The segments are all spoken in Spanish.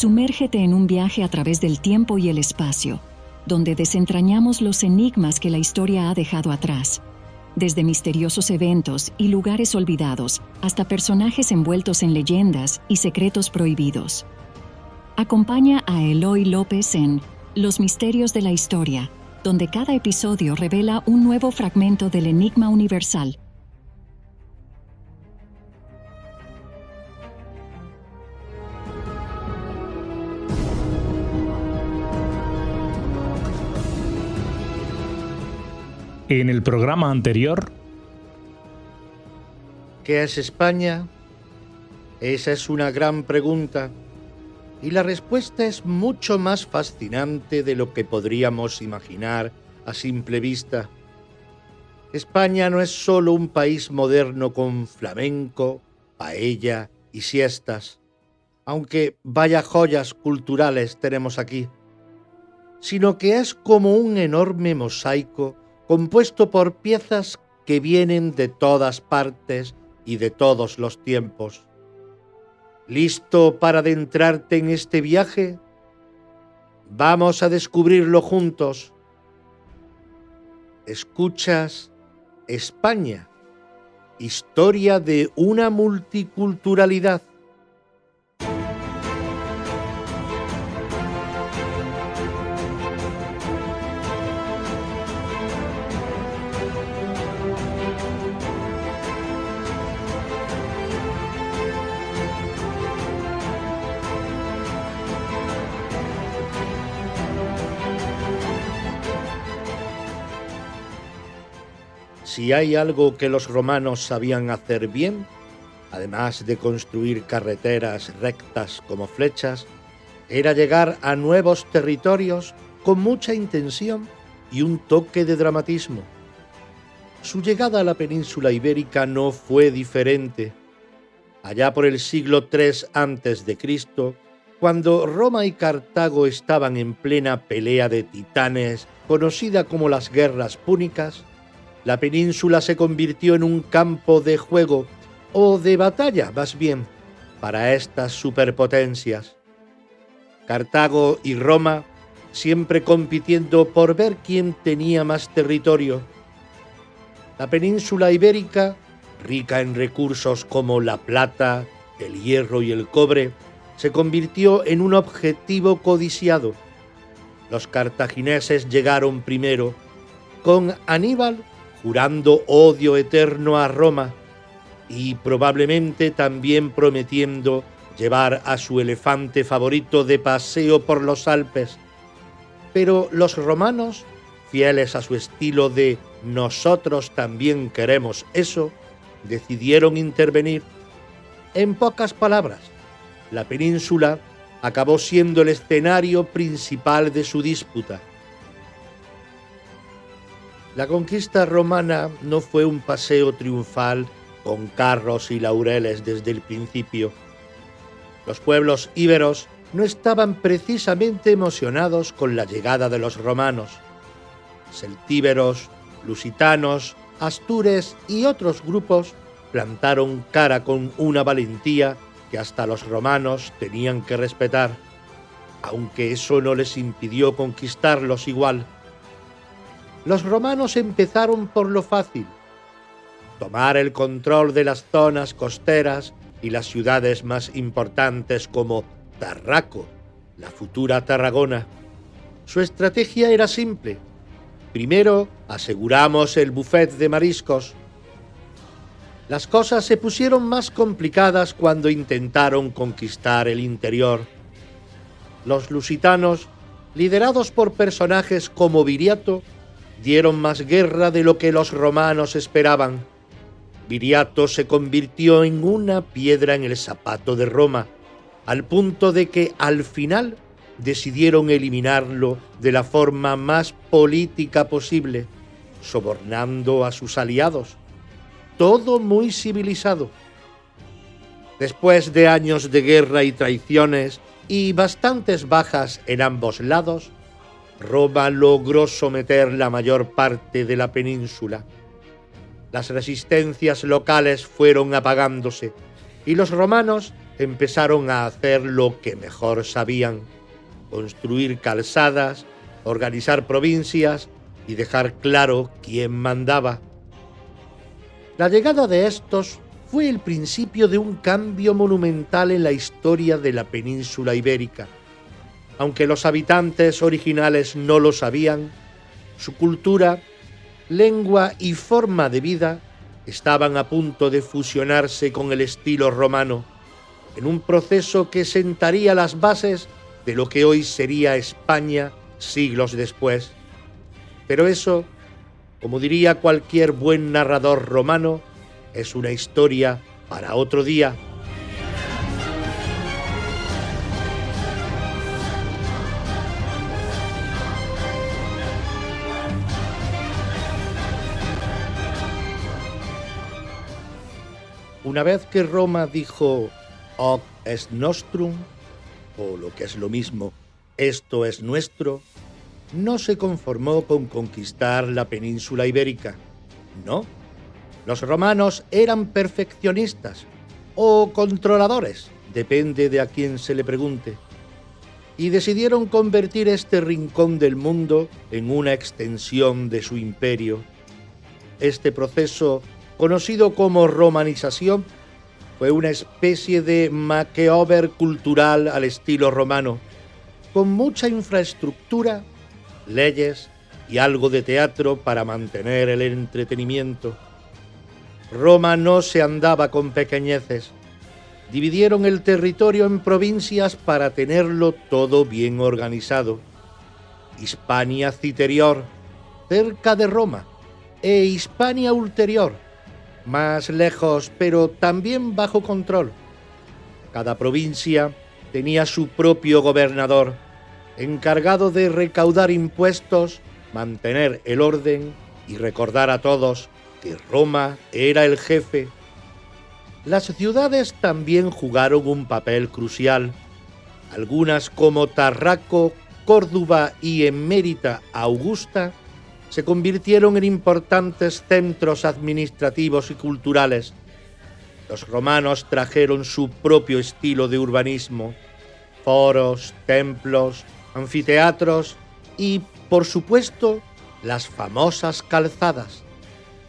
Sumérgete en un viaje a través del tiempo y el espacio, donde desentrañamos los enigmas que la historia ha dejado atrás, desde misteriosos eventos y lugares olvidados hasta personajes envueltos en leyendas y secretos prohibidos. Acompaña a Eloy López en Los Misterios de la Historia, donde cada episodio revela un nuevo fragmento del enigma universal. En el programa anterior... ¿Qué es España? Esa es una gran pregunta, y la respuesta es mucho más fascinante de lo que podríamos imaginar a simple vista. España no es solo un país moderno con flamenco, paella y siestas, aunque vaya joyas culturales tenemos aquí, sino que es como un enorme mosaico compuesto por piezas que vienen de todas partes y de todos los tiempos. ¿Listo para adentrarte en este viaje? Vamos a descubrirlo juntos. Escuchas España, historia de una multiculturalidad. Si hay algo que los romanos sabían hacer bien, además de construir carreteras rectas como flechas, era llegar a nuevos territorios con mucha intención y un toque de dramatismo. Su llegada a la península ibérica no fue diferente. Allá por el siglo III a.C., cuando Roma y Cartago estaban en plena pelea de titanes, conocida como las Guerras Púnicas, la península se convirtió en un campo de juego, o de batalla más bien, para estas superpotencias. Cartago y Roma siempre compitiendo por ver quién tenía más territorio. La península ibérica, rica en recursos como la plata, el hierro y el cobre, se convirtió en un objetivo codiciado. Los cartagineses llegaron primero, con Aníbal jurando odio eterno a Roma y probablemente también prometiendo llevar a su elefante favorito de paseo por los Alpes. Pero los romanos, fieles a su estilo de «nosotros también queremos eso», decidieron intervenir. En pocas palabras, la península acabó siendo el escenario principal de su disputa. La conquista romana no fue un paseo triunfal con carros y laureles desde el principio. Los pueblos íberos no estaban precisamente emocionados con la llegada de los romanos. Celtíberos, lusitanos, astures y otros grupos plantaron cara con una valentía que hasta los romanos tenían que respetar, aunque eso no les impidió conquistarlos igual. Los romanos empezaron por lo fácil: tomar el control de las zonas costeras y las ciudades más importantes como Tarraco, la futura Tarragona. Su estrategia era simple: primero aseguramos el buffet de mariscos. Las cosas se pusieron más complicadas cuando intentaron conquistar el interior. Los lusitanos, liderados por personajes como Viriato, dieron más guerra de lo que los romanos esperaban. Viriato se convirtió en una piedra en el zapato de Roma, al punto de que al final decidieron eliminarlo de la forma más política posible, sobornando a sus aliados. Todo muy civilizado. Después de años de guerra y traiciones y bastantes bajas en ambos lados, Roma logró someter la mayor parte de la península. Las resistencias locales fueron apagándose y los romanos empezaron a hacer lo que mejor sabían: construir calzadas, organizar provincias y dejar claro quién mandaba. La llegada de estos fue el principio de un cambio monumental en la historia de la península ibérica. Aunque los habitantes originales no lo sabían, su cultura, lengua y forma de vida estaban a punto de fusionarse con el estilo romano, en un proceso que sentaría las bases de lo que hoy sería España siglos después. Pero eso, como diría cualquier buen narrador romano, es una historia para otro día. Una vez que Roma dijo «Hoc est nostrum», o lo que es lo mismo, «esto es nuestro», no se conformó con conquistar la península ibérica. No, los romanos eran perfeccionistas o controladores, depende de a quién se le pregunte, y decidieron convertir este rincón del mundo en una extensión de su imperio. Este proceso, conocido como romanización, fue una especie de makeover cultural al estilo romano, con mucha infraestructura, leyes y algo de teatro para mantener el entretenimiento. Roma no se andaba con pequeñeces. Dividieron el territorio en provincias para tenerlo todo bien organizado. Hispania Citerior, cerca de Roma, e Hispania Ulterior, más lejos pero también bajo control. Cada provincia tenía su propio gobernador, encargado de recaudar impuestos, mantener el orden y recordar a todos que Roma era el jefe. Las ciudades también jugaron un papel crucial. Algunas como Tarraco, Córdoba y Emérita Augusta se convirtieron en importantes centros administrativos y culturales. Los romanos trajeron su propio estilo de urbanismo: foros, templos, anfiteatros y, por supuesto, las famosas calzadas.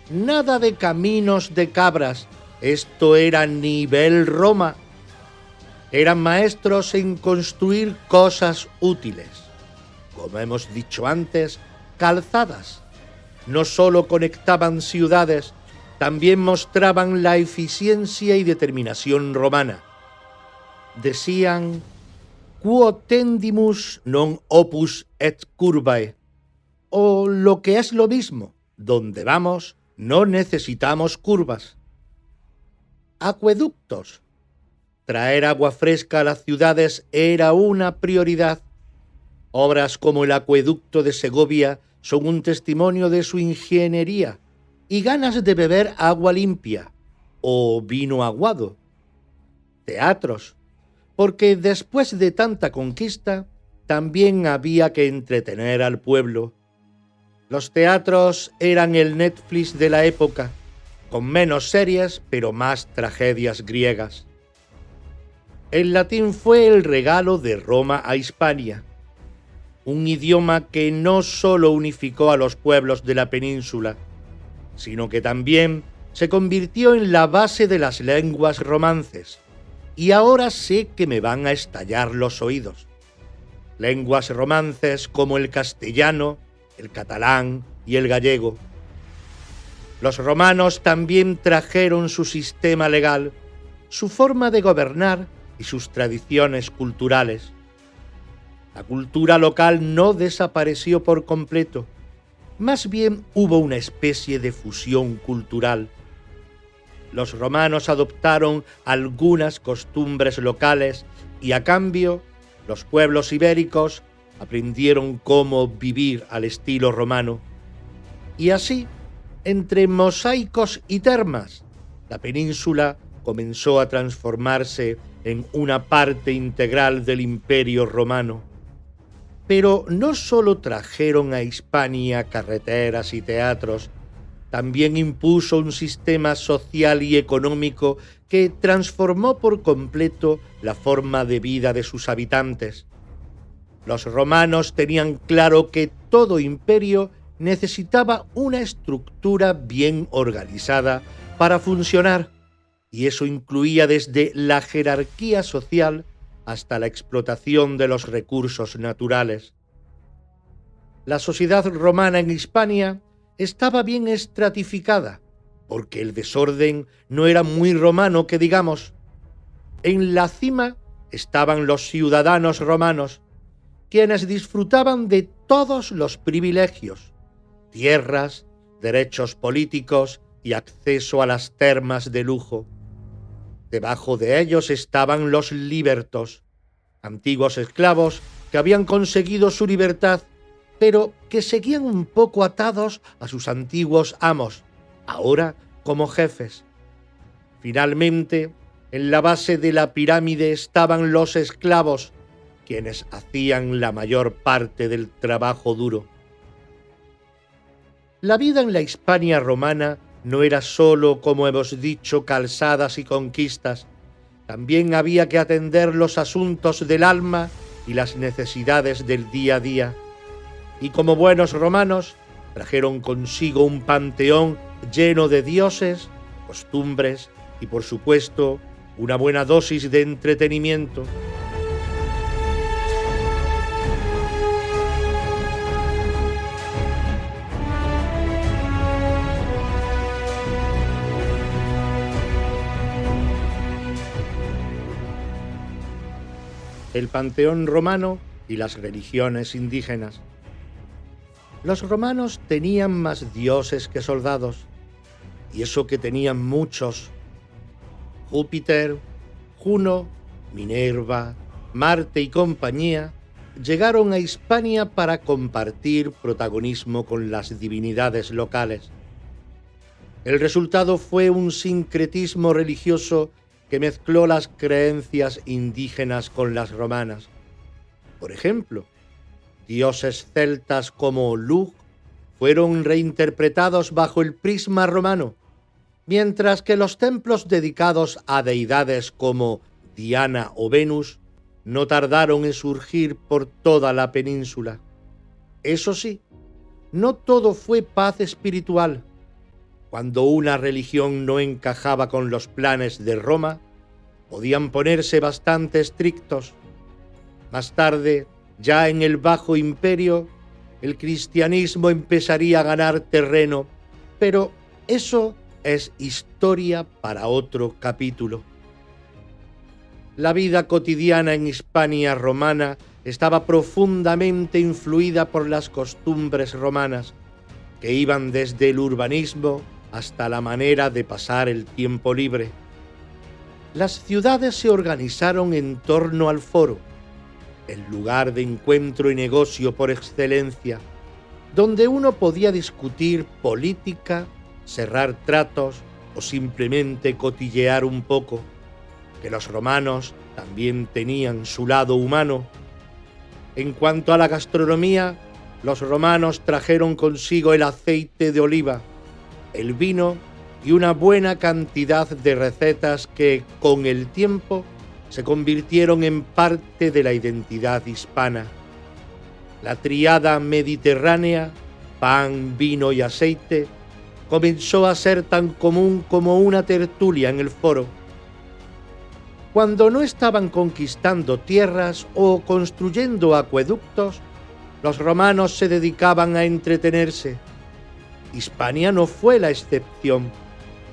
Nada de caminos de cabras, esto era nivel Roma. Eran maestros en construir cosas útiles. Como hemos dicho antes, calzadas. No solo conectaban ciudades, también mostraban la eficiencia y determinación romana. Decían: «Quo tendimus non opus et curvae», o lo que es lo mismo, donde vamos no necesitamos curvas. Acueductos. Traer agua fresca a las ciudades era una prioridad. Obras como el acueducto de Segovia son un testimonio de su ingeniería y ganas de beber agua limpia o vino aguado. Teatros, porque después de tanta conquista también había que entretener al pueblo. Los teatros eran el Netflix de la época, con menos series pero más tragedias griegas. El latín fue el regalo de Roma a Hispania, un idioma que no solo unificó a los pueblos de la península, sino que también se convirtió en la base de las lenguas romances. Y ahora sé que me van a estallar los oídos. Lenguas romances como el castellano, el catalán y el gallego. Los romanos también trajeron su sistema legal, su forma de gobernar y sus tradiciones culturales. La cultura local no desapareció por completo, más bien hubo una especie de fusión cultural. Los romanos adoptaron algunas costumbres locales y a cambio los pueblos ibéricos aprendieron cómo vivir al estilo romano. Y así, entre mosaicos y termas, la península comenzó a transformarse en una parte integral del Imperio Romano. Pero no solo trajeron a Hispania carreteras y teatros, también impuso un sistema social y económico que transformó por completo la forma de vida de sus habitantes. Los romanos tenían claro que todo imperio necesitaba una estructura bien organizada para funcionar, y eso incluía desde la jerarquía social hasta la explotación de los recursos naturales. La sociedad romana en Hispania estaba bien estratificada, porque el desorden no era muy romano que digamos. En la cima estaban los ciudadanos romanos, quienes disfrutaban de todos los privilegios, tierras, derechos políticos y acceso a las termas de lujo. Debajo de ellos estaban los libertos, antiguos esclavos que habían conseguido su libertad, pero que seguían un poco atados a sus antiguos amos, ahora como jefes. Finalmente, en la base de la pirámide estaban los esclavos, quienes hacían la mayor parte del trabajo duro. La vida en la Hispania romana no era solo, como hemos dicho, calzadas y conquistas. También había que atender los asuntos del alma y las necesidades del día a día. Y como buenos romanos, trajeron consigo un panteón lleno de dioses, costumbres y, por supuesto, una buena dosis de entretenimiento. El panteón romano y las religiones indígenas. Los romanos tenían más dioses que soldados, y eso que tenían muchos. Júpiter, Juno, Minerva, Marte y compañía llegaron a Hispania para compartir protagonismo con las divinidades locales. El resultado fue un sincretismo religioso que mezcló las creencias indígenas con las romanas. Por ejemplo, dioses celtas como Lugh fueron reinterpretados bajo el prisma romano, mientras que los templos dedicados a deidades como Diana o Venus no tardaron en surgir por toda la península. Eso sí, no todo fue paz espiritual. Cuando una religión no encajaba con los planes de Roma, podían ponerse bastante estrictos. Más tarde, ya en el Bajo Imperio, el cristianismo empezaría a ganar terreno, pero eso es historia para otro capítulo. La vida cotidiana en Hispania romana estaba profundamente influida por las costumbres romanas, que iban desde el urbanismo hasta la manera de pasar el tiempo libre. Las ciudades se organizaron en torno al foro, el lugar de encuentro y negocio por excelencia, donde uno podía discutir política, cerrar tratos o simplemente cotillear un poco. Que los romanos también tenían su lado humano. En cuanto a la gastronomía, los romanos trajeron consigo el aceite de oliva, el vino y una buena cantidad de recetas que, con el tiempo, se convirtieron en parte de la identidad hispana. La tríada mediterránea, pan, vino y aceite, comenzó a ser tan común como una tertulia en el foro. Cuando no estaban conquistando tierras o construyendo acueductos, los romanos se dedicaban a entretenerse. Hispania no fue la excepción,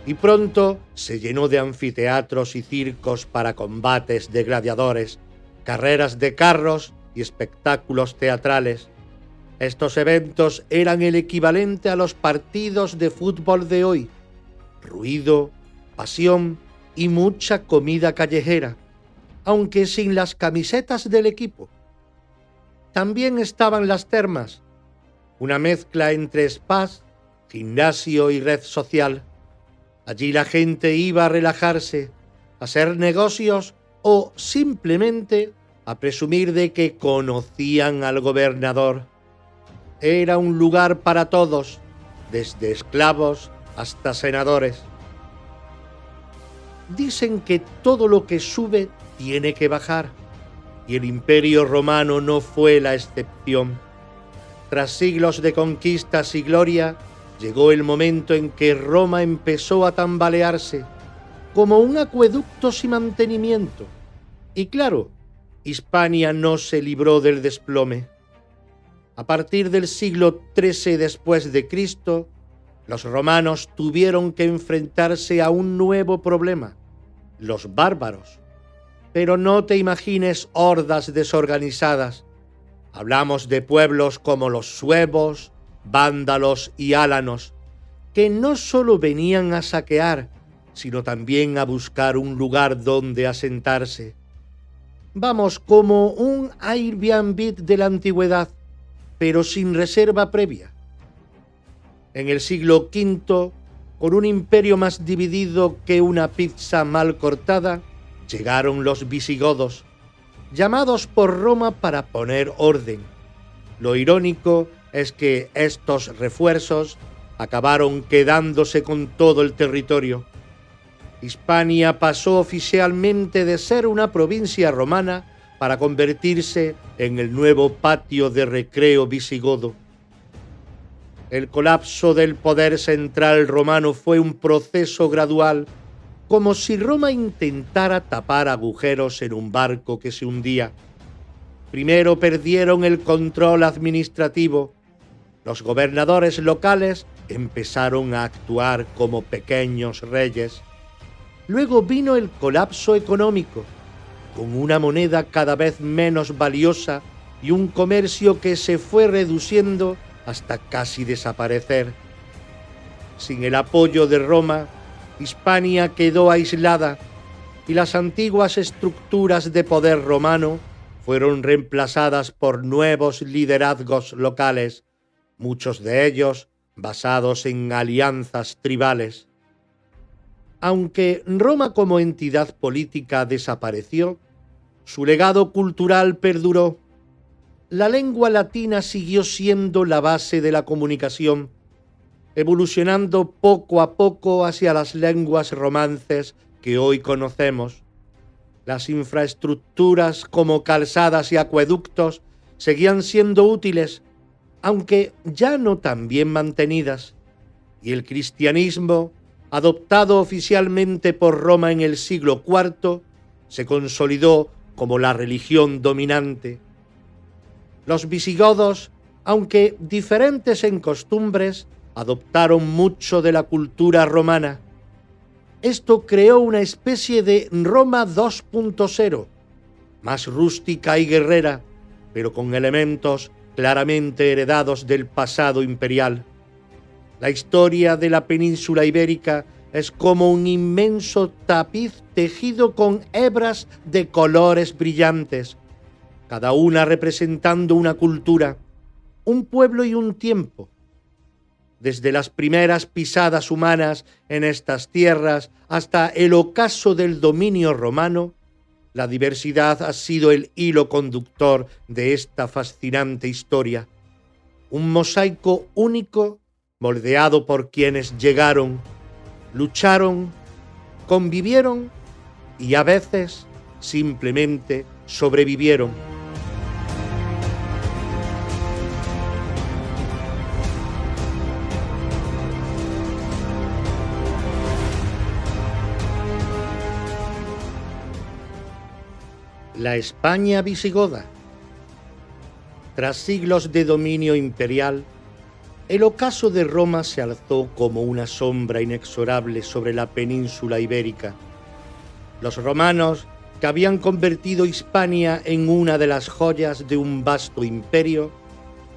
y pronto se llenó de anfiteatros y circos para combates de gladiadores, carreras de carros y espectáculos teatrales. Estos eventos eran el equivalente a los partidos de fútbol de hoy: ruido, pasión y mucha comida callejera, aunque sin las camisetas del equipo. También estaban las termas, una mezcla entre spas, gimnasio y red social. Allí la gente iba a relajarse, a hacer negocios o simplemente a presumir de que conocían al gobernador. Era un lugar para todos, desde esclavos hasta senadores. Dicen que todo lo que sube tiene que bajar, y el Imperio Romano no fue la excepción. Tras siglos de conquistas y gloria, llegó el momento en que Roma empezó a tambalearse, como un acueducto sin mantenimiento. Y claro, Hispania no se libró del desplome. A partir del siglo XIII después de Cristo, los romanos tuvieron que enfrentarse a un nuevo problema: los bárbaros. Pero no te imagines hordas desorganizadas. Hablamos de pueblos como los suevos, vándalos y álanos, que no solo venían a saquear, sino también a buscar un lugar donde asentarse. Vamos, como un Airbnb de la antigüedad, pero sin reserva previa. En el siglo V, con un imperio más dividido que una pizza mal cortada, llegaron los visigodos, llamados por Roma para poner orden. Lo irónico es que estos refuerzos acabaron quedándose con todo el territorio. Hispania pasó oficialmente de ser una provincia romana para convertirse en el nuevo patio de recreo visigodo. El colapso del poder central romano fue un proceso gradual, como si Roma intentara tapar agujeros en un barco que se hundía. Primero perdieron el control administrativo. Los gobernadores locales empezaron a actuar como pequeños reyes. Luego vino el colapso económico, con una moneda cada vez menos valiosa y un comercio que se fue reduciendo hasta casi desaparecer. Sin el apoyo de Roma, Hispania quedó aislada y las antiguas estructuras de poder romano fueron reemplazadas por nuevos liderazgos locales, muchos de ellos basados en alianzas tribales. Aunque Roma como entidad política desapareció, su legado cultural perduró. La lengua latina siguió siendo la base de la comunicación, evolucionando poco a poco hacia las lenguas romances que hoy conocemos. Las infraestructuras como calzadas y acueductos seguían siendo útiles, aunque ya no tan bien mantenidas, y el cristianismo, adoptado oficialmente por Roma en el siglo IV, se consolidó como la religión dominante. Los visigodos, aunque diferentes en costumbres, adoptaron mucho de la cultura romana. Esto creó una especie de Roma 2.0, más rústica y guerrera, pero con elementos claramente heredados del pasado imperial. La historia de la península ibérica es como un inmenso tapiz tejido con hebras de colores brillantes, cada una representando una cultura, un pueblo y un tiempo. Desde las primeras pisadas humanas en estas tierras hasta el ocaso del dominio romano, la diversidad ha sido el hilo conductor de esta fascinante historia. Un mosaico único moldeado por quienes llegaron, lucharon, convivieron y a veces simplemente sobrevivieron. La España visigoda. Tras siglos de dominio imperial, el ocaso de Roma se alzó como una sombra inexorable sobre la península ibérica. Los romanos, que habían convertido Hispania en una de las joyas de un vasto imperio,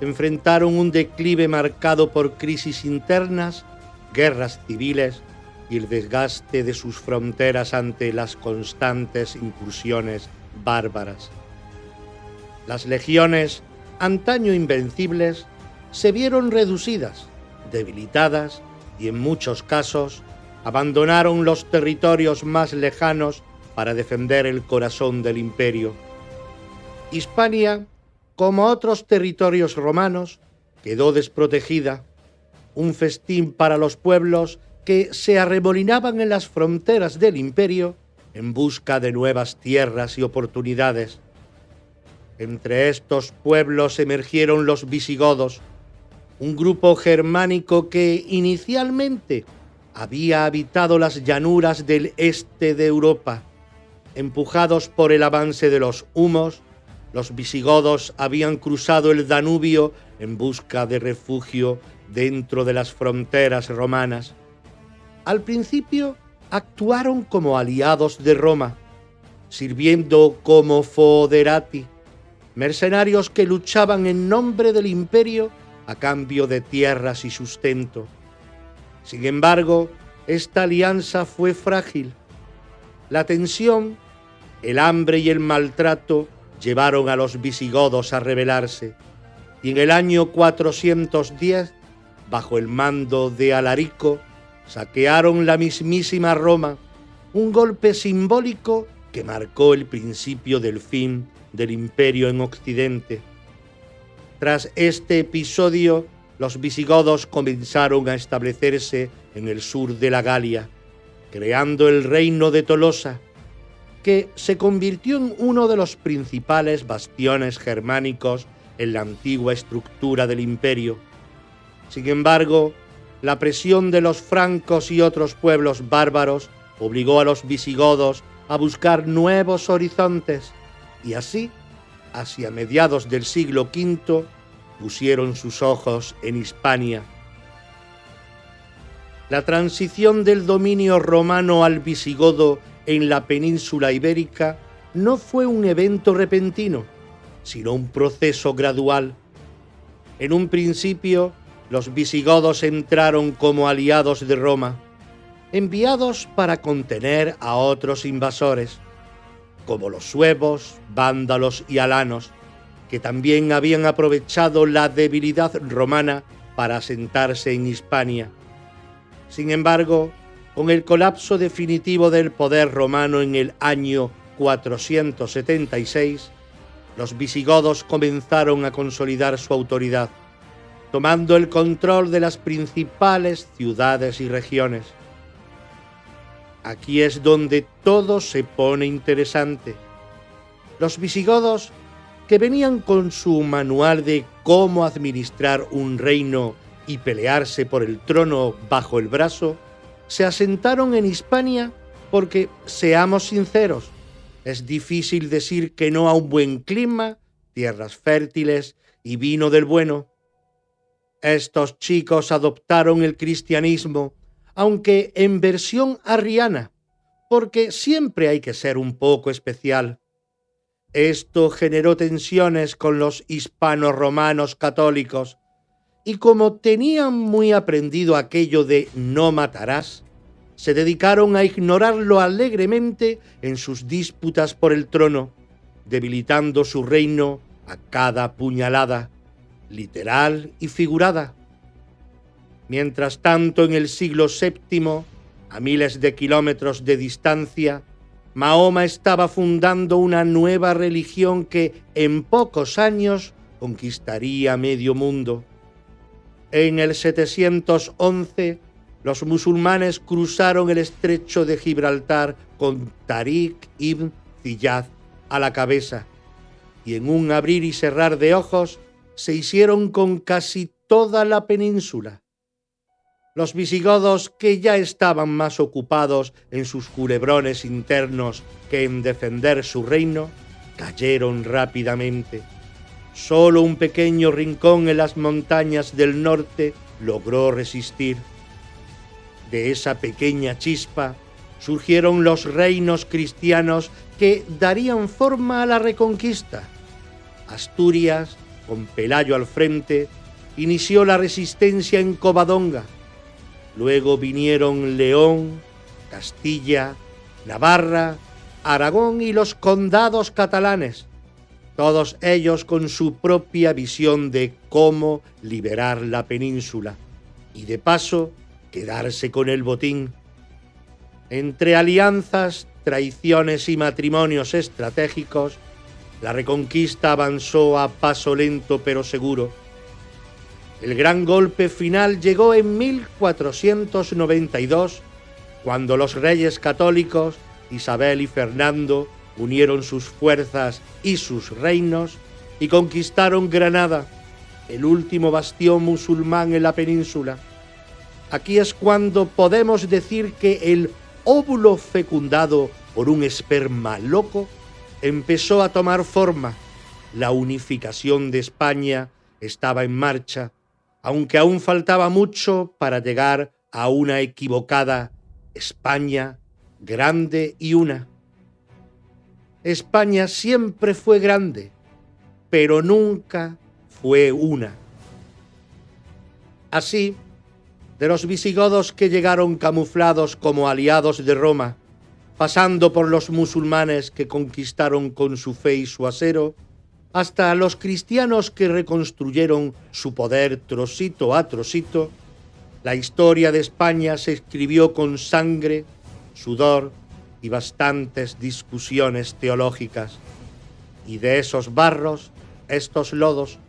enfrentaron un declive marcado por crisis internas, guerras civiles y el desgaste de sus fronteras ante las constantes incursiones bárbaras. Las legiones, antaño invencibles, se vieron reducidas, debilitadas y en muchos casos abandonaron los territorios más lejanos para defender el corazón del imperio. Hispania, como otros territorios romanos, quedó desprotegida. un festín para los pueblos que se arremolinaban en las fronteras del imperio en busca de nuevas tierras y oportunidades. Entre estos pueblos emergieron los visigodos, un grupo germánico que inicialmente había habitado las llanuras del este de Europa. Empujados por el avance de los humos, los visigodos habían cruzado el Danubio en busca de refugio dentro de las fronteras romanas. Al principio actuaron como aliados de Roma, sirviendo como foederati, mercenarios que luchaban en nombre del imperio a cambio de tierras y sustento. Sin embargo, esta alianza fue frágil. La tensión, el hambre y el maltrato llevaron a los visigodos a rebelarse, y en el año 410, bajo el mando de Alarico, saquearon la mismísima Roma, un golpe simbólico que marcó el principio del fin del imperio en Occidente. Tras este episodio, los visigodos comenzaron a establecerse en el sur de la Galia, creando el reino de Tolosa, que se convirtió en uno de los principales bastiones germánicos en la antigua estructura del imperio. Sin embargo, la presión de los francos y otros pueblos bárbaros obligó a los visigodos a buscar nuevos horizontes y así, hacia mediados del siglo V, pusieron sus ojos en Hispania. La transición del dominio romano al visigodo en la península ibérica no fue un evento repentino, sino un proceso gradual. En un principio, los visigodos entraron como aliados de Roma, enviados para contener a otros invasores, como los suevos, vándalos y alanos, que también habían aprovechado la debilidad romana para asentarse en Hispania. Sin embargo, con el colapso definitivo del poder romano en el año 476, los visigodos comenzaron a consolidar su autoridad, tomando el control de las principales ciudades y regiones. Aquí es donde todo se pone interesante. Los visigodos, que venían con su manual de cómo administrar un reino y pelearse por el trono bajo el brazo, se asentaron en Hispania porque, seamos sinceros, es difícil decir que no a un buen clima, tierras fértiles y vino del bueno. Estos chicos adoptaron el cristianismo, aunque en versión arriana, porque siempre hay que ser un poco especial. Esto generó tensiones con los hispano-romanos católicos, y como tenían muy aprendido aquello de no matarás, se dedicaron a ignorarlo alegremente en sus disputas por el trono, debilitando su reino a cada puñalada, literal y figurada. Mientras tanto, en el siglo VII, a miles de kilómetros de distancia, Mahoma estaba fundando una nueva religión que en pocos años conquistaría medio mundo. En el 711, los musulmanes cruzaron el estrecho de Gibraltar con Tariq ibn Ziyad a la cabeza, y en un abrir y cerrar de ojos se hicieron con casi toda la península. Los visigodos, que ya estaban más ocupados en sus culebrones internos que en defender su reino, cayeron rápidamente. Solo un pequeño rincón en las montañas del norte logró resistir. De esa pequeña chispa surgieron los reinos cristianos que darían forma a la Reconquista. Asturias, con Pelayo al frente, inició la resistencia en Covadonga. Luego vinieron León, Castilla, Navarra, Aragón y los condados catalanes, todos ellos con su propia visión de cómo liberar la península y de paso quedarse con el botín. Entre alianzas, traiciones y matrimonios estratégicos, la Reconquista avanzó a paso lento pero seguro. El gran golpe final llegó en 1492, cuando los reyes católicos, Isabel y Fernando, unieron sus fuerzas y sus reinos y conquistaron Granada, el último bastión musulmán en la península. Aquí es cuando podemos decir que el óvulo fecundado por un esperma loco empezó a tomar forma. La unificación de España estaba en marcha, aunque aún faltaba mucho para llegar a una equivocada España grande y una. España siempre fue grande, pero nunca fue una. Así, de los visigodos que llegaron camuflados como aliados de Roma, pasando por los musulmanes que conquistaron con su fe y su acero, hasta los cristianos que reconstruyeron su poder trocito a trocito, la historia de España se escribió con sangre, sudor y bastantes discusiones teológicas. Y de esos barros, estos lodos,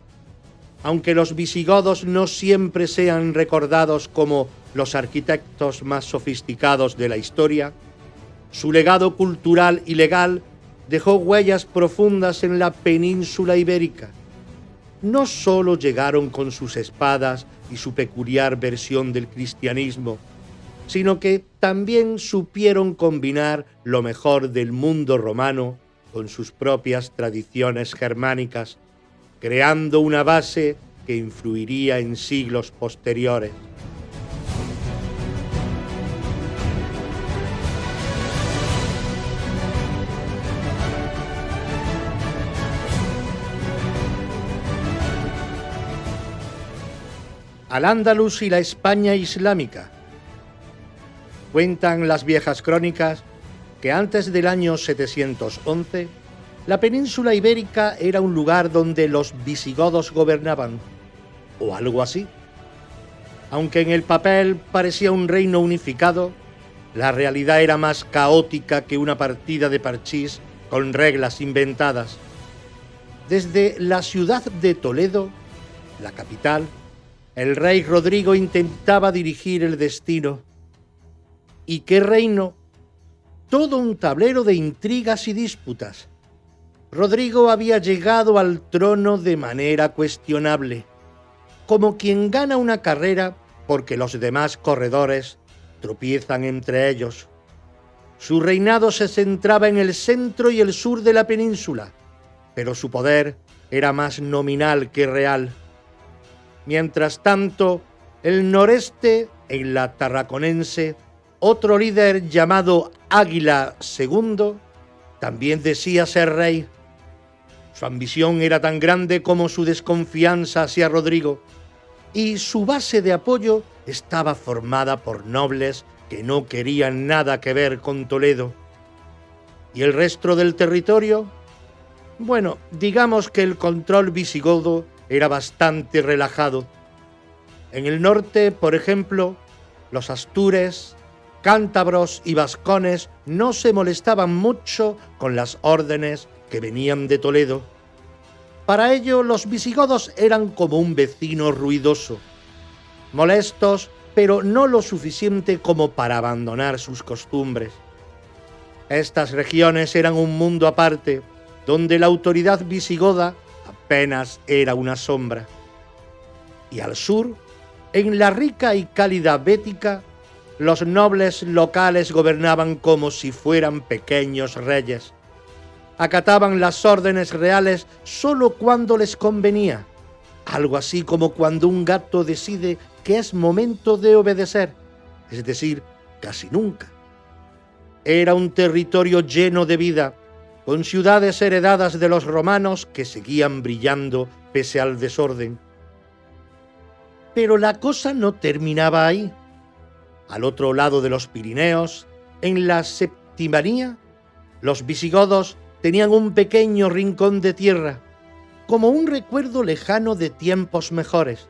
aunque los visigodos no siempre sean recordados como los arquitectos más sofisticados de la historia, su legado cultural y legal dejó huellas profundas en la península ibérica. No solo llegaron con sus espadas y su peculiar versión del cristianismo, sino que también supieron combinar lo mejor del mundo romano con sus propias tradiciones germánicas, creando una base que influiría en siglos posteriores. Al-Ándalus y la España islámica. Cuentan las viejas crónicas que antes del año 711, la península ibérica era un lugar donde los visigodos gobernaban, o algo así. Aunque en el papel parecía un reino unificado, la realidad era más caótica que una partida de parchís con reglas inventadas. Desde la ciudad de Toledo, la capital, el rey Rodrigo intentaba dirigir el destino. ¿Y qué reino? Todo un tablero de intrigas y disputas. Rodrigo había llegado al trono de manera cuestionable, como quien gana una carrera porque los demás corredores tropiezan entre ellos. Su reinado se centraba en el centro y el sur de la península, pero su poder era más nominal que real. Mientras tanto, el noreste, en la Tarraconense, otro líder llamado Águila II también decía ser rey. Su ambición era tan grande como su desconfianza hacia Rodrigo, y su base de apoyo estaba formada por nobles que no querían nada que ver con Toledo. ¿Y el resto del territorio? Bueno, digamos que el control visigodo era bastante relajado. En el norte, por ejemplo, los astures, cántabros y vascones no se molestaban mucho con las órdenes que venían de Toledo. Para ello, los visigodos eran como un vecino ruidoso, molestos, pero no lo suficiente como para abandonar sus costumbres. Estas regiones eran un mundo aparte, donde la autoridad visigoda apenas era una sombra. Y al sur, en la rica y cálida Bética, los nobles locales gobernaban como si fueran pequeños reyes. Acataban las órdenes reales solo cuando les convenía, algo así como cuando un gato decide que es momento de obedecer, es decir, casi nunca. Era un territorio lleno de vida, con ciudades heredadas de los romanos que seguían brillando pese al desorden. Pero la cosa no terminaba ahí. Al otro lado de los Pirineos, en la Septimanía, los visigodos tenían un pequeño rincón de tierra, como un recuerdo lejano de tiempos mejores,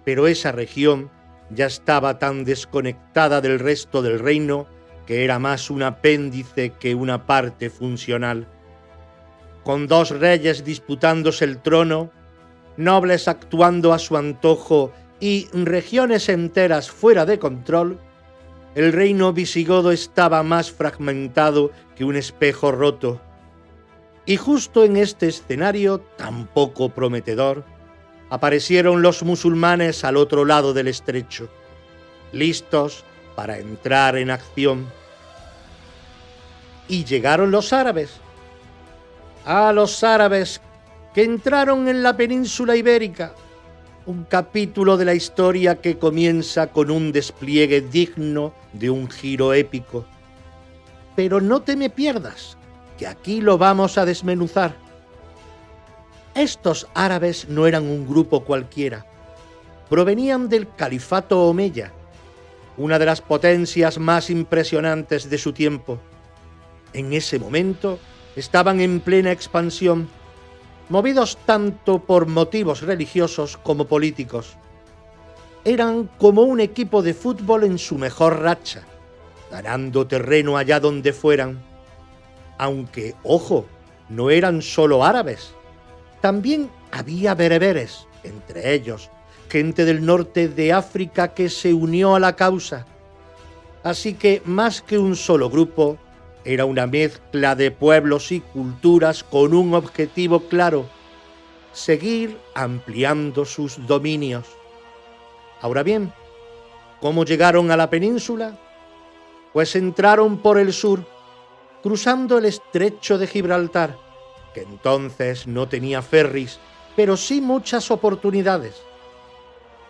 pero esa región ya estaba tan desconectada del resto del reino que era más un apéndice que una parte funcional. Con dos reyes disputándose el trono, nobles actuando a su antojo y regiones enteras fuera de control, el reino visigodo estaba más fragmentado que un espejo roto. Y justo en este escenario tan poco prometedor, aparecieron los musulmanes al otro lado del estrecho, listos para entrar en acción. Y llegaron los árabes. Los árabes que entraron en la península ibérica, un capítulo de la historia que comienza con un despliegue digno de un giro épico. Pero no te me pierdas, que aquí lo vamos a desmenuzar. Estos árabes no eran un grupo cualquiera. Provenían del califato omeya, una de las potencias más impresionantes de su tiempo. En ese momento estaban en plena expansión, movidos tanto por motivos religiosos como políticos. Eran como un equipo de fútbol en su mejor racha, ganando terreno allá donde fueran. Aunque, ojo, no eran solo árabes. También había bereberes, entre ellos, gente del norte de África que se unió a la causa. Así que, más que un solo grupo, era una mezcla de pueblos y culturas con un objetivo claro: seguir ampliando sus dominios. Ahora bien, ¿cómo llegaron a la península? Pues entraron por el sur, cruzando el estrecho de Gibraltar, que entonces no tenía ferries, pero sí muchas oportunidades.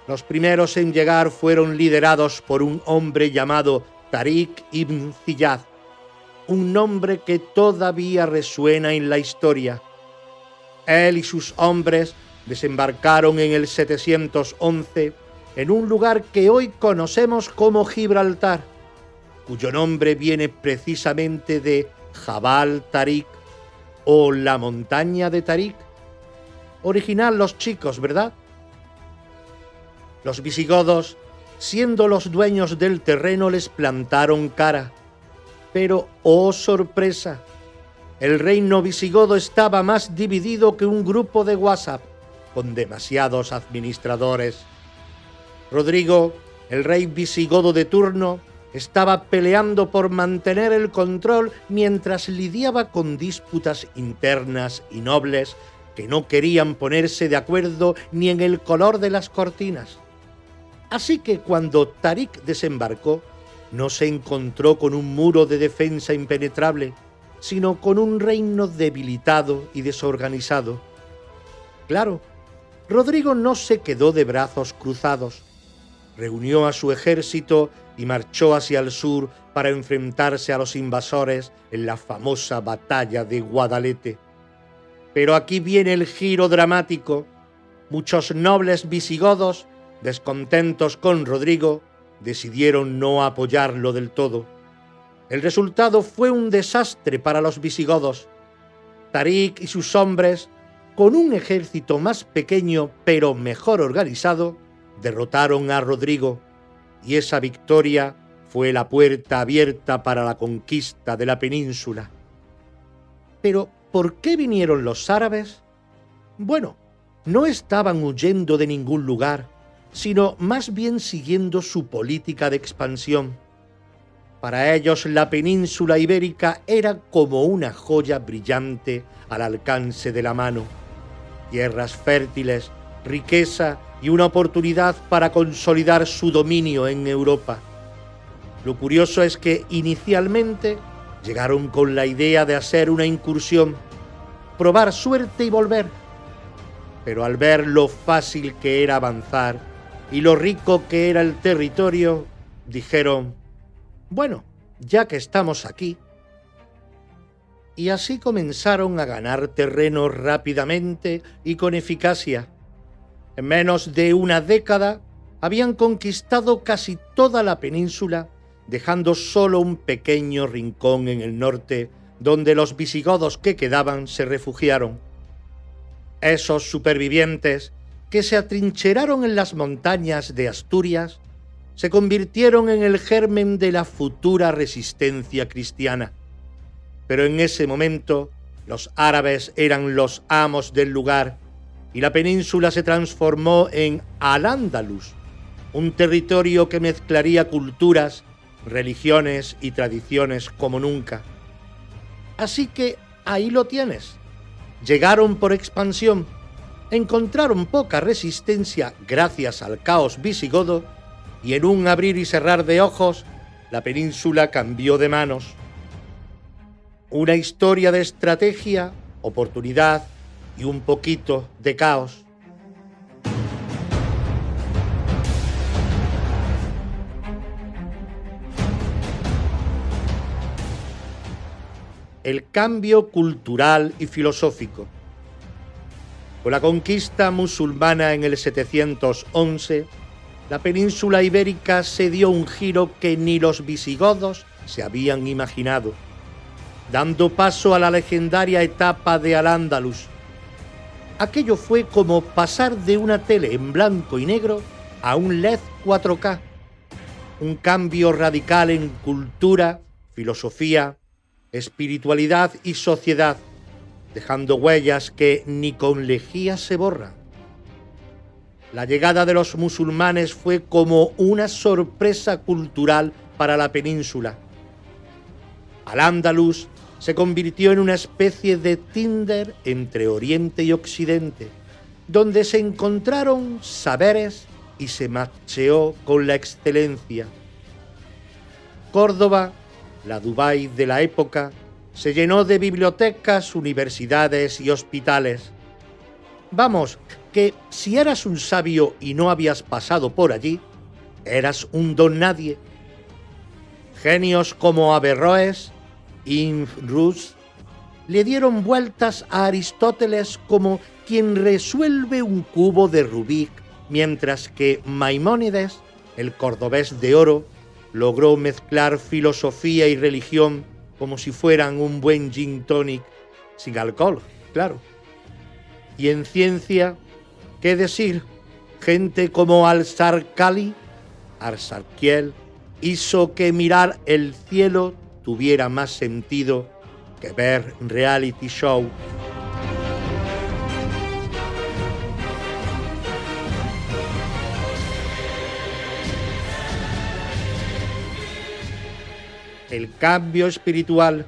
Los primeros en llegar fueron liderados por un hombre llamado Tariq ibn Ziyad, un nombre que todavía resuena en la historia. Él y sus hombres desembarcaron en el 711 en un lugar que hoy conocemos como Gibraltar, cuyo nombre viene precisamente de Jabal Tariq o la montaña de Tariq. Original los chicos, ¿verdad? Los visigodos, siendo los dueños del terreno, les plantaron cara. Pero, ¡oh sorpresa!, el reino visigodo estaba más dividido que un grupo de WhatsApp, con demasiados administradores. Rodrigo, el rey visigodo de turno, estaba peleando por mantener el control mientras lidiaba con disputas internas y nobles que no querían ponerse de acuerdo ni en el color de las cortinas. Así que cuando Tariq desembarcó, no se encontró con un muro de defensa impenetrable, sino con un reino debilitado y desorganizado. Claro, Rodrigo no se quedó de brazos cruzados. Reunió a su ejército y marchó hacia el sur para enfrentarse a los invasores en la famosa batalla de Guadalete. Pero aquí viene el giro dramático. Muchos nobles visigodos, descontentos con Rodrigo, decidieron no apoyarlo del todo. El resultado fue un desastre para los visigodos. Tariq y sus hombres, con un ejército más pequeño pero mejor organizado, derrotaron a Rodrigo, y esa victoria fue la puerta abierta para la conquista de la península. Pero, ¿por qué vinieron los árabes? Bueno, no estaban huyendo de ningún lugar, sino más bien siguiendo su política de expansión. Para ellos la península ibérica era como una joya brillante al alcance de la mano. Tierras fértiles, riqueza y una oportunidad para consolidar su dominio en Europa. Lo curioso es que inicialmente llegaron con la idea de hacer una incursión, probar suerte y volver. Pero al ver lo fácil que era avanzar y lo rico que era el territorio, dijeron: bueno, ya que estamos aquí. Y así comenzaron a ganar terreno rápidamente y con eficacia. En menos de una década habían conquistado casi toda la península, dejando solo un pequeño rincón en el norte, donde los visigodos que quedaban se refugiaron. Esos supervivientes, que se atrincheraron en las montañas de Asturias, se convirtieron en el germen de la futura resistencia cristiana. Pero en ese momento, los árabes eran los amos del lugar y la península se transformó en Al-Ándalus, un territorio que mezclaría culturas, religiones y tradiciones como nunca. Así que ahí lo tienes. Llegaron por expansión, encontraron poca resistencia gracias al caos visigodo y en un abrir y cerrar de ojos, la península cambió de manos. Una historia de estrategia, oportunidad y un poquito de caos. El cambio cultural y filosófico. Con la conquista musulmana en el 711, la península ibérica se dio un giro que ni los visigodos se habían imaginado, dando paso a la legendaria etapa de Al-Ándalus. Aquello fue como pasar de una tele en blanco y negro a un LED 4K. Un cambio radical en cultura, filosofía, espiritualidad y sociedad, dejando huellas que ni con lejía se borran. La llegada de los musulmanes fue como una sorpresa cultural para la península. Al-Ándalus se convirtió en una especie de Tinder entre Oriente y Occidente, donde se encontraron saberes y se macheó con la excelencia. Córdoba, la Dubái de la época, se llenó de bibliotecas, universidades y hospitales. Vamos, que si eras un sabio y no habías pasado por allí, eras un don nadie. Genios como Averroes, Ibn Rushd, le dieron vueltas a Aristóteles como quien resuelve un cubo de Rubik, mientras que Maimónides, el cordobés de oro, logró mezclar filosofía y religión como si fueran un buen gin tonic, sin alcohol, claro. Y en ciencia, ¿qué decir? Gente como Al-Zarqali, Arzarquiel, hizo que mirar el cielo tuviera más sentido que ver reality show. El cambio espiritual.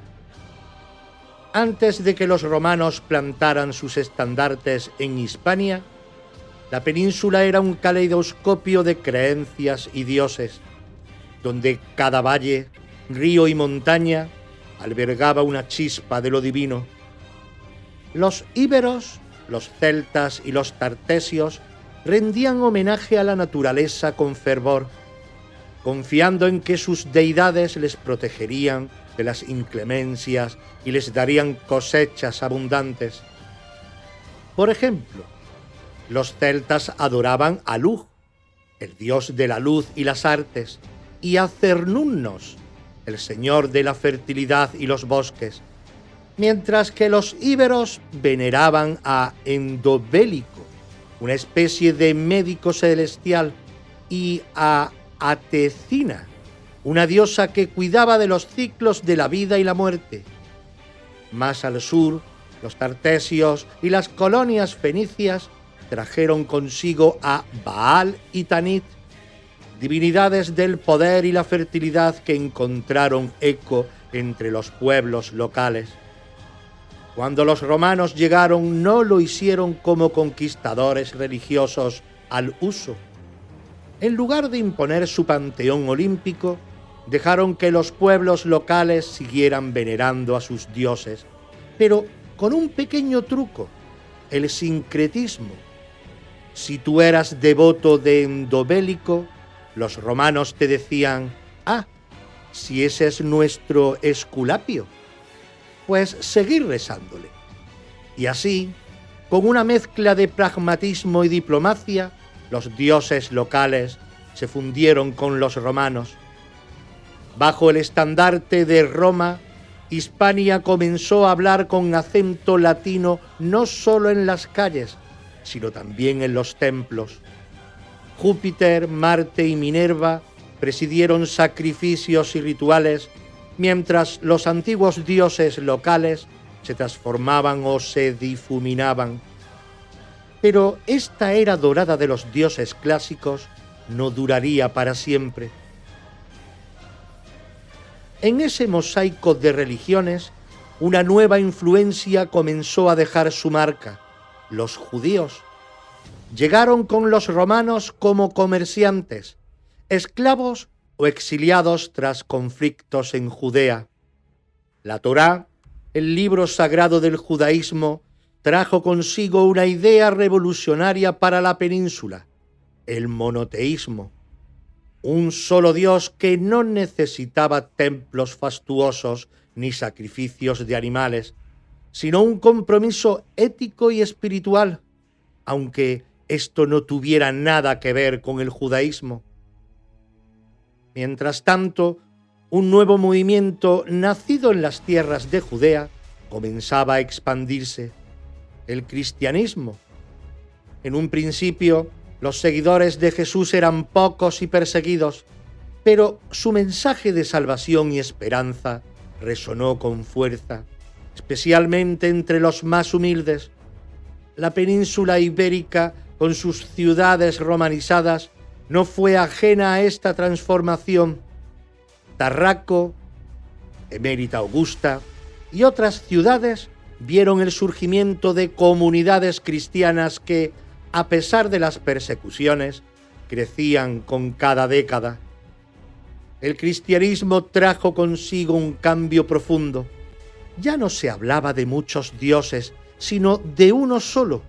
Antes de que los romanos plantaran sus estandartes en Hispania, la península era un caleidoscopio de creencias y dioses, donde cada valle, río y montaña albergaba una chispa de lo divino. Los íberos, los celtas y los tartesios rendían homenaje a la naturaleza con fervor, confiando en que sus deidades les protegerían de las inclemencias y les darían cosechas abundantes. Por ejemplo, los celtas adoraban a Lugh, el dios de la luz y las artes, y a Cernunnos, el señor de la fertilidad y los bosques, mientras que los íberos veneraban a Endobélico, una especie de médico celestial, y a Atecina, una diosa que cuidaba de los ciclos de la vida y la muerte. Más al sur, los tartesios y las colonias fenicias trajeron consigo a Baal y Tanit, divinidades del poder y la fertilidad que encontraron eco entre los pueblos locales. Cuando los romanos llegaron, no lo hicieron como conquistadores religiosos al uso. En lugar de imponer su panteón olímpico, dejaron que los pueblos locales siguieran venerando a sus dioses, pero con un pequeño truco, el sincretismo. Si tú eras devoto de Endobélico, los romanos te decían: «Ah, si ese es nuestro Esculapio, pues seguir rezándole». Y así, con una mezcla de pragmatismo y diplomacia, los dioses locales se fundieron con los romanos. Bajo el estandarte de Roma, Hispania comenzó a hablar con acento latino no solo en las calles, sino también en los templos. Júpiter, Marte y Minerva presidieron sacrificios y rituales, mientras los antiguos dioses locales se transformaban o se difuminaban. Pero esta era dorada de los dioses clásicos no duraría para siempre. En ese mosaico de religiones, una nueva influencia comenzó a dejar su marca: los judíos. Llegaron con los romanos como comerciantes, esclavos o exiliados tras conflictos en Judea. La Torá, el libro sagrado del judaísmo, trajo consigo una idea revolucionaria para la península: el monoteísmo. Un solo Dios que no necesitaba templos fastuosos ni sacrificios de animales, sino un compromiso ético y espiritual, aunque esto no tuviera nada que ver con el judaísmo. Mientras tanto, un nuevo movimiento nacido en las tierras de Judea comenzaba a expandirse: el cristianismo. En un principio, los seguidores de Jesús eran pocos y perseguidos, pero su mensaje de salvación y esperanza resonó con fuerza, especialmente entre los más humildes. La península ibérica, con sus ciudades romanizadas, no fue ajena a esta transformación. Tarraco, Emérita Augusta y otras ciudades vieron el surgimiento de comunidades cristianas que, a pesar de las persecuciones, crecían con cada década. El cristianismo trajo consigo un cambio profundo. Ya no se hablaba de muchos dioses, sino de uno solo.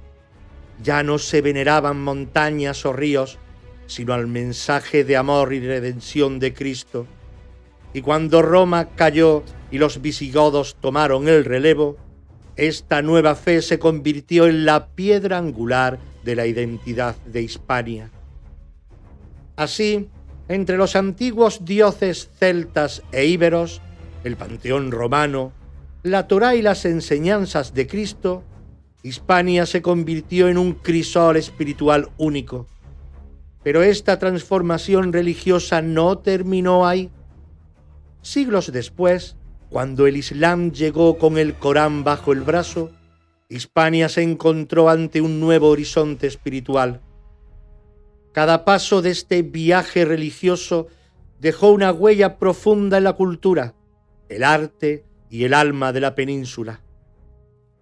Ya no se veneraban montañas o ríos, sino al mensaje de amor y redención de Cristo. Y cuando Roma cayó y los visigodos tomaron el relevo, esta nueva fe se convirtió en la piedra angular de la identidad de Hispania. Así, entre los antiguos dioses celtas e íberos, el panteón romano, la Torá y las enseñanzas de Cristo, Hispania se convirtió en un crisol espiritual único. Pero esta transformación religiosa no terminó ahí. Siglos después, cuando el Islam llegó con el Corán bajo el brazo, Hispania se encontró ante un nuevo horizonte espiritual. Cada paso de este viaje religioso dejó una huella profunda en la cultura, el arte y el alma de la península.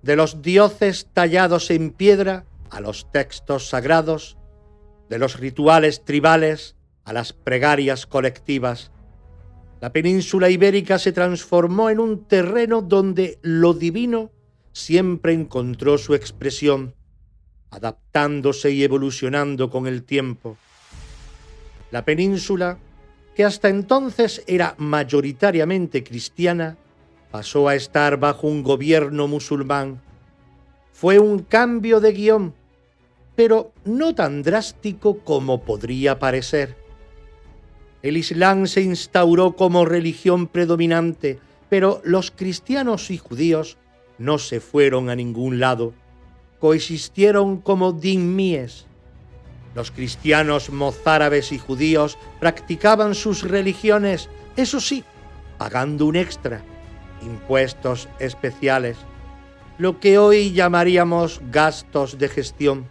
De los dioses tallados en piedra a los textos sagrados, de los rituales tribales a las plegarias colectivas, la península ibérica se transformó en un terreno donde lo divino siempre encontró su expresión, adaptándose y evolucionando con el tiempo. La península, que hasta entonces era mayoritariamente cristiana, pasó a estar bajo un gobierno musulmán. Fue un cambio de guión, pero no tan drástico como podría parecer. El Islam se instauró como religión predominante, pero los cristianos y judíos no se fueron a ningún lado. Coexistieron como dhimmíes. Los cristianos mozárabes y judíos practicaban sus religiones, eso sí, pagando un extra, impuestos especiales, lo que hoy llamaríamos gastos de gestión.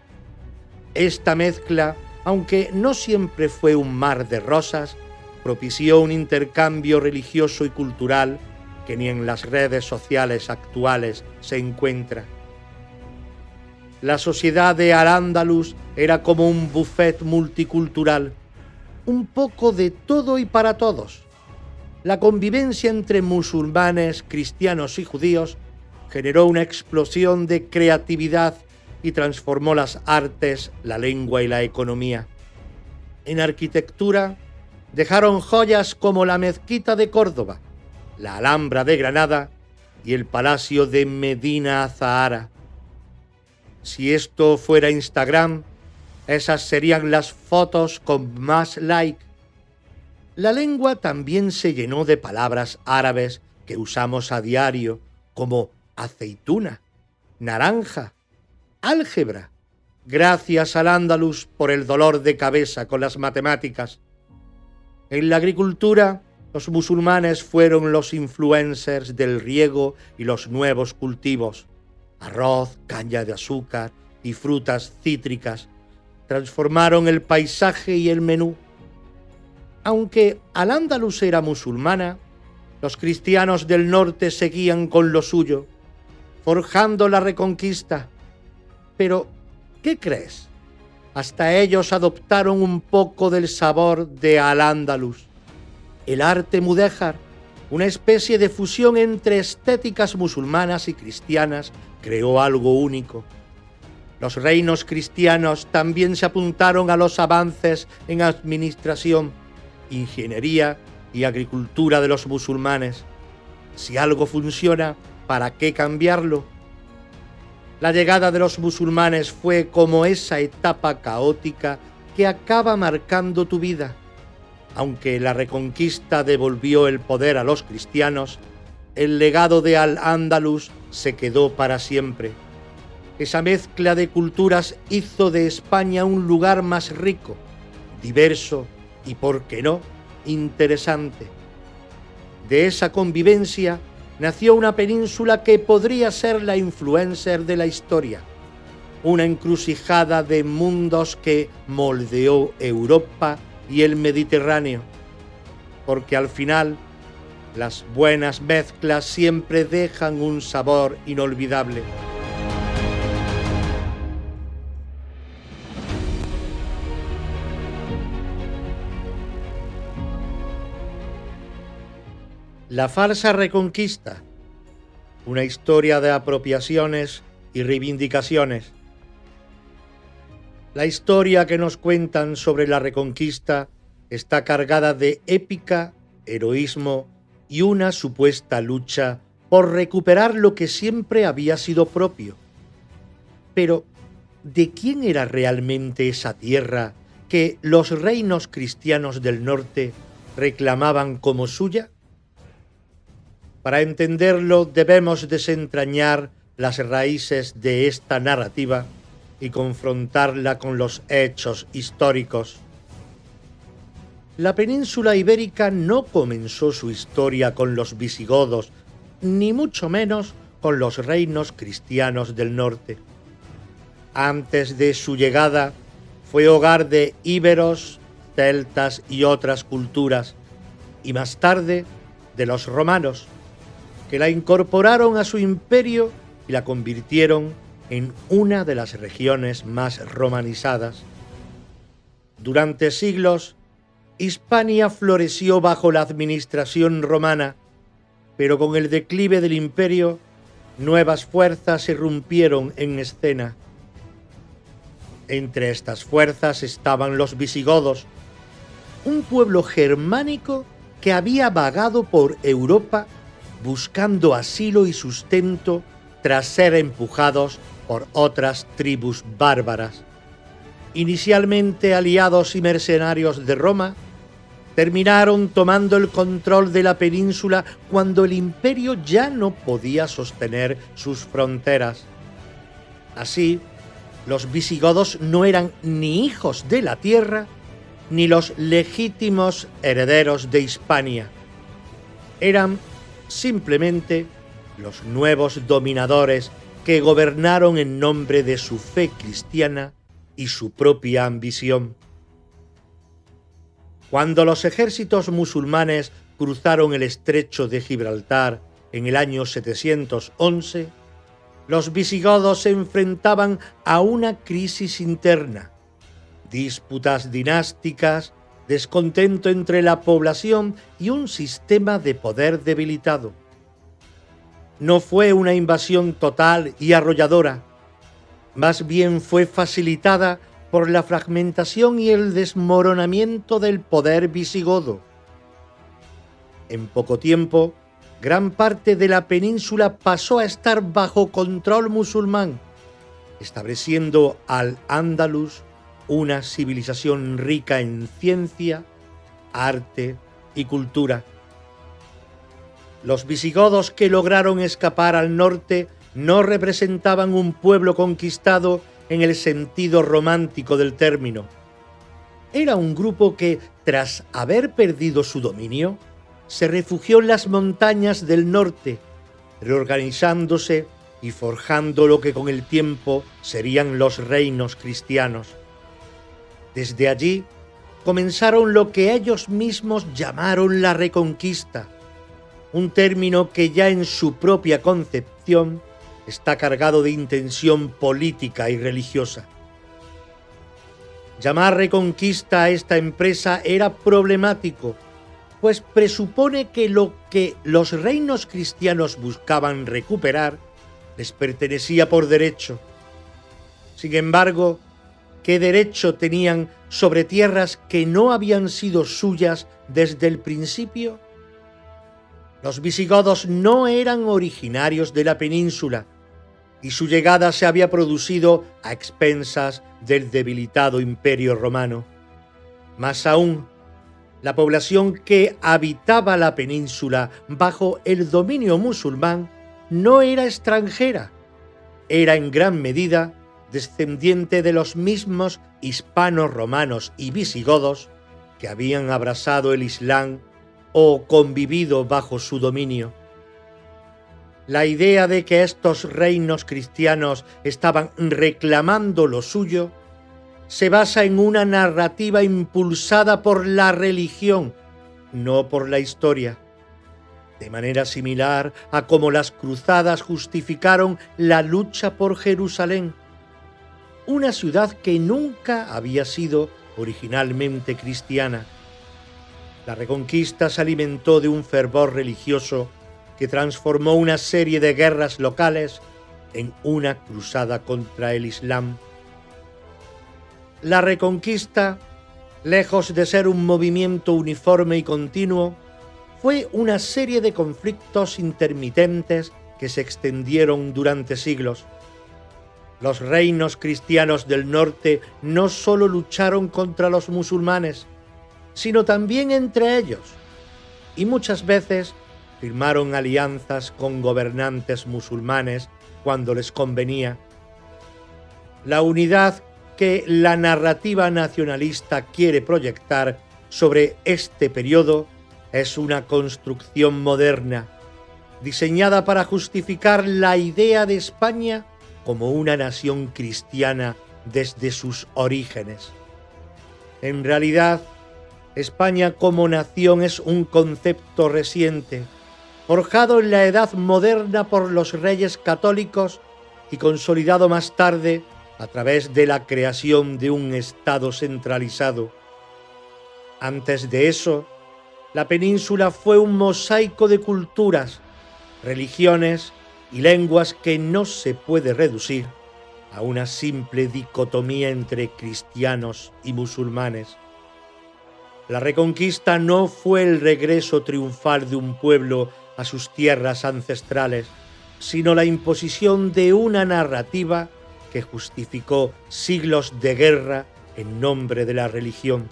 Esta mezcla, aunque no siempre fue un mar de rosas, propició un intercambio religioso y cultural que ni en las redes sociales actuales se encuentra. La sociedad de Al-Ándalus era como un buffet multicultural, un poco de todo y para todos. La convivencia entre musulmanes, cristianos y judíos generó una explosión de creatividad y transformó las artes, la lengua y la economía. En arquitectura, dejaron joyas como la Mezquita de Córdoba, la Alhambra de Granada y el Palacio de Medina Azahara. Si esto fuera Instagram, esas serían las fotos con más like. La lengua también se llenó de palabras árabes que usamos a diario, como aceituna, naranja, álgebra. Gracias al Andalus por el dolor de cabeza con las matemáticas. En la agricultura, los musulmanes fueron los influencers del riego y los nuevos cultivos: arroz, caña de azúcar, y frutas cítricas transformaron el paisaje y el menú. Aunque Al-Ándalus era musulmana, los cristianos del norte seguían con lo suyo, forjando la reconquista. Pero, ¿qué crees? Hasta ellos adoptaron un poco del sabor de Al-Ándalus. El arte mudéjar, una especie de fusión entre estéticas musulmanas y cristianas, creó algo único. Los reinos cristianos también se apuntaron a los avances en administración, ingeniería y agricultura de los musulmanes. Si algo funciona, ¿para qué cambiarlo? La llegada de los musulmanes fue como esa etapa caótica que acaba marcando tu vida. Aunque la reconquista devolvió el poder a los cristianos, el legado de Al-Ándalus se quedó para siempre. Esa mezcla de culturas hizo de España un lugar más rico, diverso y, ¿por qué no?, interesante. De esa convivencia nació una península que podría ser la influencer de la historia, una encrucijada de mundos que moldeó Europa y el Mediterráneo, porque al final las buenas mezclas siempre dejan un sabor inolvidable. La falsa reconquista, una historia de apropiaciones y reivindicaciones. La historia que nos cuentan sobre la reconquista está cargada de épica, heroísmo y una supuesta lucha por recuperar lo que siempre había sido propio. Pero, ¿de quién era realmente esa tierra que los reinos cristianos del norte reclamaban como suya? Para entenderlo debemos desentrañar las raíces de esta narrativa y confrontarla con los hechos históricos. La península ibérica no comenzó su historia con los visigodos, ni mucho menos con los reinos cristianos del norte. Antes de su llegada, fue hogar de íberos, celtas y otras culturas, y más tarde de los romanos, que la incorporaron a su imperio y la convirtieron en una de las regiones más romanizadas. Durante siglos, Hispania floreció bajo la administración romana, pero con el declive del imperio, nuevas fuerzas irrumpieron en escena. Entre estas fuerzas estaban los visigodos, un pueblo germánico que había vagado por Europa buscando asilo y sustento tras ser empujados por otras tribus bárbaras. Inicialmente aliados y mercenarios de Roma, terminaron tomando el control de la península cuando el imperio ya no podía sostener sus fronteras. Así, los visigodos no eran ni hijos de la tierra ni los legítimos herederos de Hispania. Eran simplemente los nuevos dominadores que gobernaron en nombre de su fe cristiana y su propia ambición. Cuando los ejércitos musulmanes cruzaron el estrecho de Gibraltar en el año 711, los visigodos se enfrentaban a una crisis interna, disputas dinásticas, descontento entre la población y un sistema de poder debilitado. No fue una invasión total y arrolladora, más bien fue facilitada por la fragmentación y el desmoronamiento del poder visigodo. En poco tiempo, gran parte de la península pasó a estar bajo control musulmán, estableciendo Al-Ándalus una civilización rica en ciencia, arte y cultura. Los visigodos que lograron escapar al norte no representaban un pueblo conquistado en el sentido romántico del término. Era un grupo que, tras haber perdido su dominio, se refugió en las montañas del norte, reorganizándose y forjando lo que con el tiempo serían los reinos cristianos. Desde allí comenzaron lo que ellos mismos llamaron la Reconquista, un término que ya en su propia concepción está cargado de intención política y religiosa. Llamar Reconquista a esta empresa era problemático, pues presupone que lo que los reinos cristianos buscaban recuperar les pertenecía por derecho. Sin embargo, ¿qué derecho tenían sobre tierras que no habían sido suyas desde el principio? Los visigodos no eran originarios de la península y su llegada se había producido a expensas del debilitado Imperio Romano. Más aún, la población que habitaba la península bajo el dominio musulmán no era extranjera, era en gran medida descendiente de los mismos hispanos romanos y visigodos que habían abrazado el Islam o convivido bajo su dominio. La idea de que estos reinos cristianos estaban reclamando lo suyo se basa en una narrativa impulsada por la religión, no por la historia, de manera similar a cómo las cruzadas justificaron la lucha por Jerusalén, una ciudad que nunca había sido originalmente cristiana. La Reconquista se alimentó de un fervor religioso que transformó una serie de guerras locales en una cruzada contra el Islam. La Reconquista, lejos de ser un movimiento uniforme y continuo, fue una serie de conflictos intermitentes que se extendieron durante siglos. Los reinos cristianos del norte no solo lucharon contra los musulmanes, sino también entre ellos, y muchas veces firmaron alianzas con gobernantes musulmanes cuando les convenía. La unidad que la narrativa nacionalista quiere proyectar sobre este periodo es una construcción moderna, diseñada para justificar la idea de España como una nación cristiana desde sus orígenes. En realidad, España como nación es un concepto reciente, forjado en la Edad Moderna por los reyes católicos y consolidado más tarde a través de la creación de un Estado centralizado. Antes de eso, la península fue un mosaico de culturas, religiones y lenguas que no se puede reducir a una simple dicotomía entre cristianos y musulmanes. La Reconquista no fue el regreso triunfal de un pueblo a sus tierras ancestrales, sino la imposición de una narrativa que justificó siglos de guerra en nombre de la religión.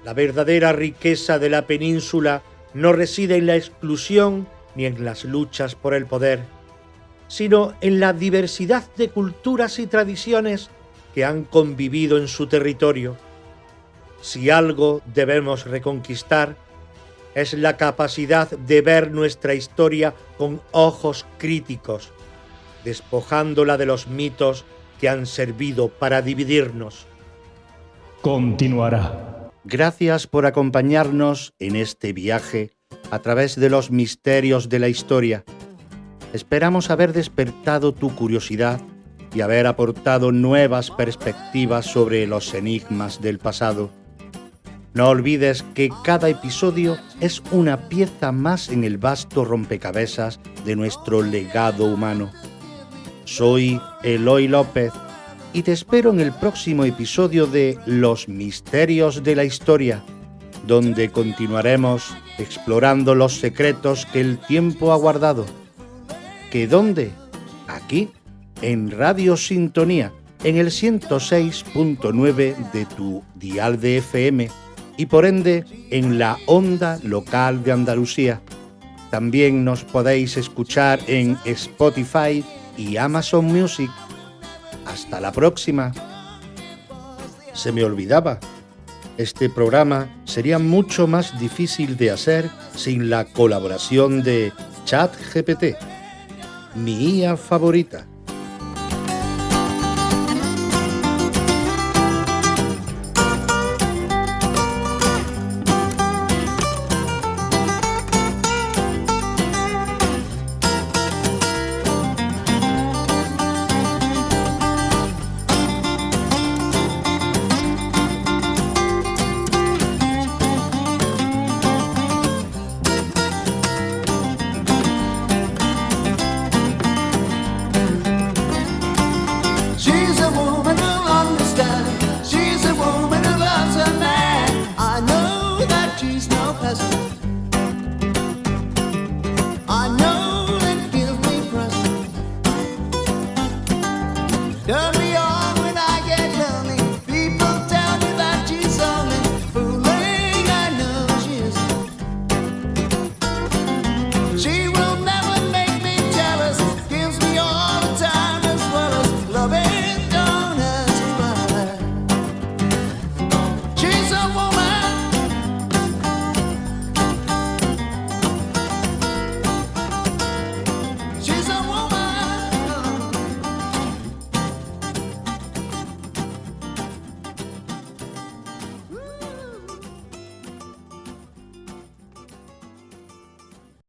La verdadera riqueza de la península no reside en la exclusión ni en las luchas por el poder, sino en la diversidad de culturas y tradiciones que han convivido en su territorio. Si algo debemos reconquistar, es la capacidad de ver nuestra historia con ojos críticos, despojándola de los mitos que han servido para dividirnos. Continuará. Gracias por acompañarnos en este viaje a través de los misterios de la historia. Esperamos haber despertado tu curiosidad y haber aportado nuevas perspectivas sobre los enigmas del pasado. No olvides que cada episodio es una pieza más en el vasto rompecabezas de nuestro legado humano. Soy Eloy López y te espero en el próximo episodio de Los Misterios de la Historia, donde continuaremos explorando los secretos que el tiempo ha guardado. ¿Que dónde? Aquí, en Radio Sintonía, en el 106.9 de tu dial de FM y por ende en la onda local de Andalucía. También nos podéis escuchar en Spotify y Amazon Music. Hasta la próxima. Se me olvidaba. Este programa sería mucho más difícil de hacer sin la colaboración de ChatGPT. mi IA favorita. Tell me